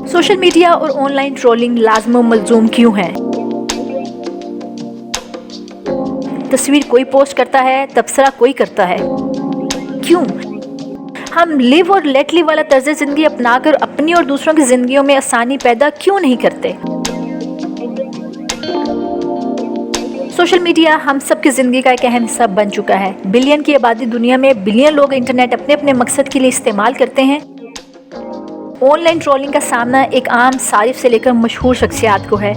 Social media और online trolling लाज़िम व मलज़ूम क्यों है? तस्वीर कोई पोस्ट करता है, तबसरा कोई करता है। क्यों? हम लिव और लेट लिव वाला तर्ज ज़िंदगी अपनाकर अपनी और दूसरों की ज़िंदगियों में आसानी पैदा क्यों नहीं करते? सोशल मीडिया हम सब की ज़िंदगी का एक अहम हिस्सा बन चुका है। बिलियन की आबादी दुनिया में बिलियन लोग इंटरनेट अपने अपने मकसद के लिए इस्तेमाल करते हैं। ऑनलाइन ट्रोलिंग का सामना एक आम सारिफ से लेकर मशहूर शख्सियात को है।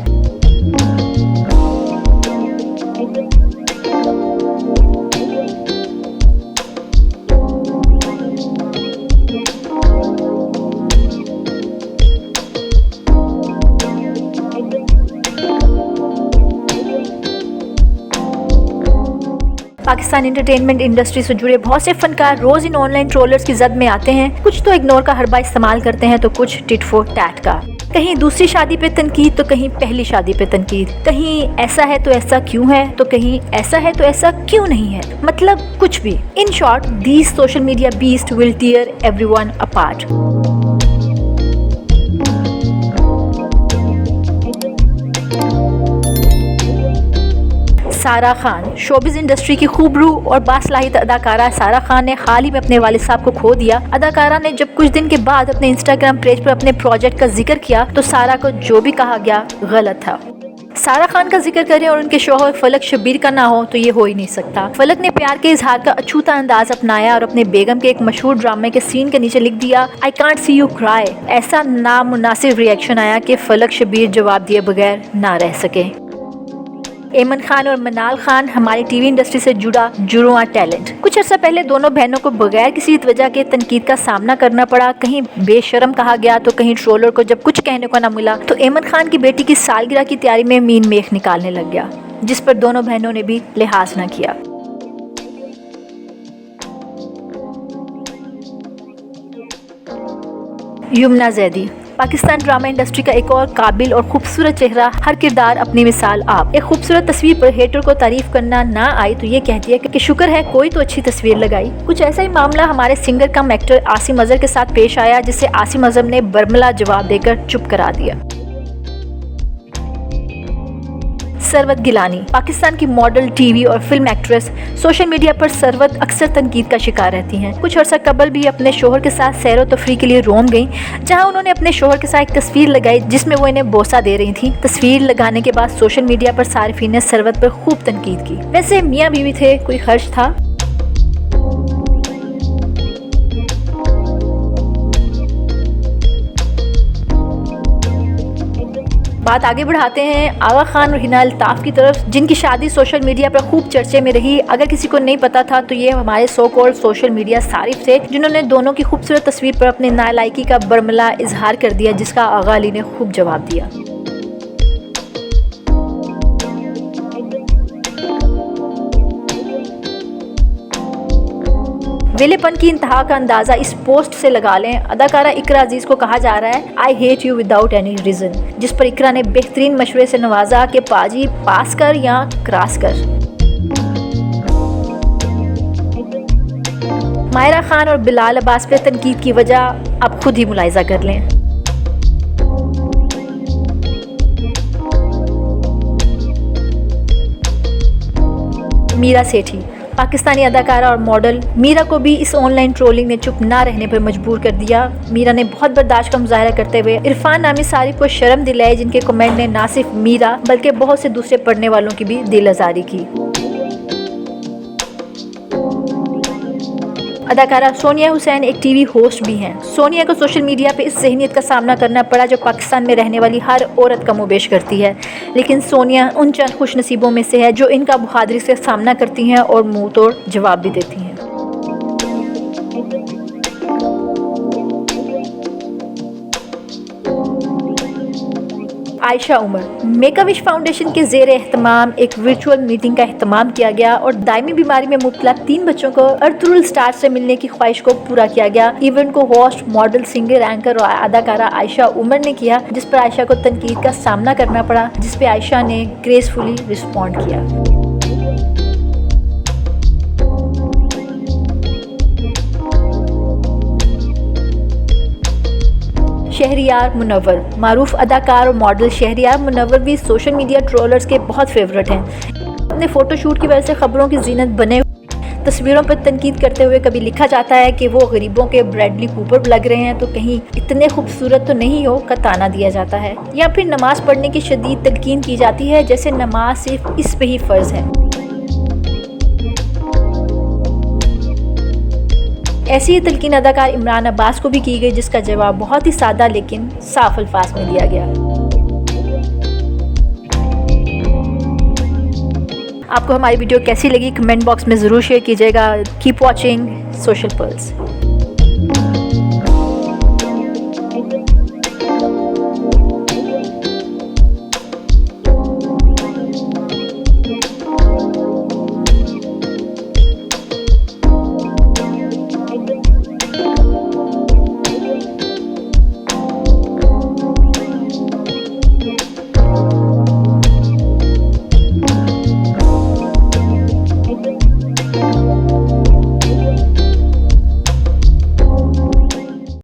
पाकिस्तान एंटरटेनमेंट इंडस्ट्री से जुड़े बहुत से फनकार रोज इन ऑनलाइन ट्रोलर्स की जद में आते हैं। कुछ तो इग्नोर का हरबा इस्तेमाल करते हैं तो कुछ टिट फॉर टैट का। कहीं दूसरी शादी पे तनकीद तो कहीं पहली शादी पे तनकीद। कहीं ऐसा है तो ऐसा क्यों है तो कहीं ऐसा है तो ऐसा क्यों नहीं है। मतलब कुछ भी। In short, these social media beast will tear everyone apart. Sara Khan. Showbiz industry की खूबरू और बासलाहित अदाकारा सारा खान ने हाल ही में अपने वालिद साहब को खो दिया। अदाकारा ने जब कुछ दिन के बाद अपने इंस्टाग्राम पेज पर अपने प्रोजेक्ट का जिक्र किया तो सारा को जो भी कहा गया गलत था। सारा खान का जिक्र करें और उनके शौहर फलक शब्बीर का ना हो तो ये हो ही नहीं सकता। फलक ने प्यार के इजहार का अछूता अंदाज अपनाया और अपने बेगम के एक मशहूर ड्रामे के सीन के नीचे लिख दिया, I can't see you cry. ऐसा नामुनासिब रिएक्शन आया कि फलक शब्बीर जवाब दिए बगैर ना रह सके। एमन खान और मनाल खान हमारी टीवी इंडस्ट्री से जुड़ा जुड़वा टैलेंट। कुछ अर्सा पहले दोनों बहनों को बगैर किसी वजह के तनकीद का सामना करना पड़ा। कहीं बेशरम कहा गया तो कहीं ट्रोलर को जब कुछ कहने को न मिला तो एमन खान की बेटी की सालगिरह की तैयारी में मीन मेख निकालने लग गया, जिस पर दोनों बहनों ने भी लिहाज न किया। यमुना जैदी। पाकिस्तान ड्रामा इंडस्ट्री का एक और काबिल और खूबसूरत चेहरा, हर किरदार अपनी मिसाल आप। एक खूबसूरत तस्वीर पर हेटर को तारीफ करना ना आई तो ये कहती है कि शुक्र है कोई तो अच्छी तस्वीर लगाई। कुछ ऐसा ही मामला हमारे सिंगर कम एक्टर आसिम अजहर के साथ पेश आया, जिसे आसिम अजहर ने बर्मला जवाब देकर चुप करा दिया। सरवत गिलानी। पाकिस्तान की मॉडल, टीवी और फिल्म एक्ट्रेस। सोशल मीडिया पर सरवत अक्सर तनकीद का शिकार रहती हैं। कुछ अर्सा कबल भी अपने शोहर के साथ सैर व तफरी के लिए रोम गईं, जहां उन्होंने अपने शोहर के साथ एक तस्वीर लगाई जिसमें वो इन्हें बोसा दे रही थी। तस्वीर लगाने के बाद सोशल मीडिया पर सारिफीन ने सरवत पर खूब तनकीद की। वैसे मियाँ बीवी थे, कोई खर्च था? बात आगे बढ़ाते हैं आगा खान और हिना अल्ताफ की तरफ, जिनकी शादी सोशल मीडिया पर खूब चर्चे में रही। अगर किसी को नहीं पता था तो ये हमारे सो कॉल्ड सोशल मीडिया सारिफ थे, जिन्होंने दोनों की खूबसूरत तस्वीर पर अपने नालायकी का बर्मला इजहार कर दिया, जिसका आगा अली ने खूब जवाब दिया। वेलेपन की इंतहा का अंदाजा इस पोस्ट से लगा लें। अदाकारा इकरा अजीज को कहा जा रहा है, I hate you without any reason, जिस पर इकरा ने बेहतरीन मशवरे से नवाजा कि पाजी पास कर या क्रॉस कर। मायरा खान और बिलाल अब्बास पे तनकीद की वजह आप खुद ही मुलाहिजा कर लें। मीरा सेठी। पाकिस्तानी अदाकारा और मॉडल मीरा को भी इस ऑनलाइन ट्रोलिंग ने चुप ना रहने पर मजबूर कर दिया। मीरा ने बहुत बर्दाश्त का मुजाहरा करते हुए इरफान नामी सारिफ को शर्म दिलाई, जिनके कमेंट ने ना सिर्फ मीरा बल्कि बहुत से दूसरे पढ़ने वालों की भी दिल आजारी की। अदाकारा सोनिया हुसैन एक टीवी होस्ट भी हैं। सोनिया को सोशल मीडिया पे इस ज़हनियत का सामना करना पड़ा जो पाकिस्तान में रहने वाली हर औरत का मुबेश करती है, लेकिन सोनिया उन चंद खुश नसीबों में से है जो इनका बहादुरी से सामना करती हैं और मुंह तोड़ जवाब भी देती हैं। Ayesha Umar. Make a wish foundation के ज़ेर एहतमाम एक वर्चुअल मीटिंग का एहतमाम किया गया और दायमी बीमारी में मुब्तला 3 बच्चों को अर्थुरुल स्टार से मिलने की ख्वाहिश को पूरा किया गया। इवेंट को होस्ट, मॉडल, सिंगर, एंकर और अदाकारा आयशा उमर ने किया, जिस पर आयशा को तनकीद का सामना करना पड़ा, जिस पर आयशा ने ग्रेसफुली रिस्पॉन्ड किया। शहरियार मुनव्वर। मारूफ अदाकार और मॉडल शहरियार मुनव्वर भी सोशल मीडिया ट्रोलर्स के बहुत फेवरेट हैं। अपने फ़ोटोशूट की वजह से खबरों की जीनत बने तस्वीरों पर तनकीद करते हुए कभी लिखा जाता है कि वो गरीबों के ब्रैडली कूपर लग रहे हैं तो कहीं इतने खूबसूरत तो नहीं हो का ताना दिया जाता है, या फिर नमाज पढ़ने की शदीद तलकीन की जाती है जैसे नमाज सिर्फ इस पे ही फ़र्ज़ है। ऐसी ही तलकीन अदाकार इमरान अब्बास को भी की गई, जिसका जवाब बहुत ही सादा लेकिन साफ अल्फाज में दिया गया। आपको हमारी वीडियो कैसी लगी कमेंट बॉक्स में ज़रूर शेयर कीजिएगा। Keep watching social pulse.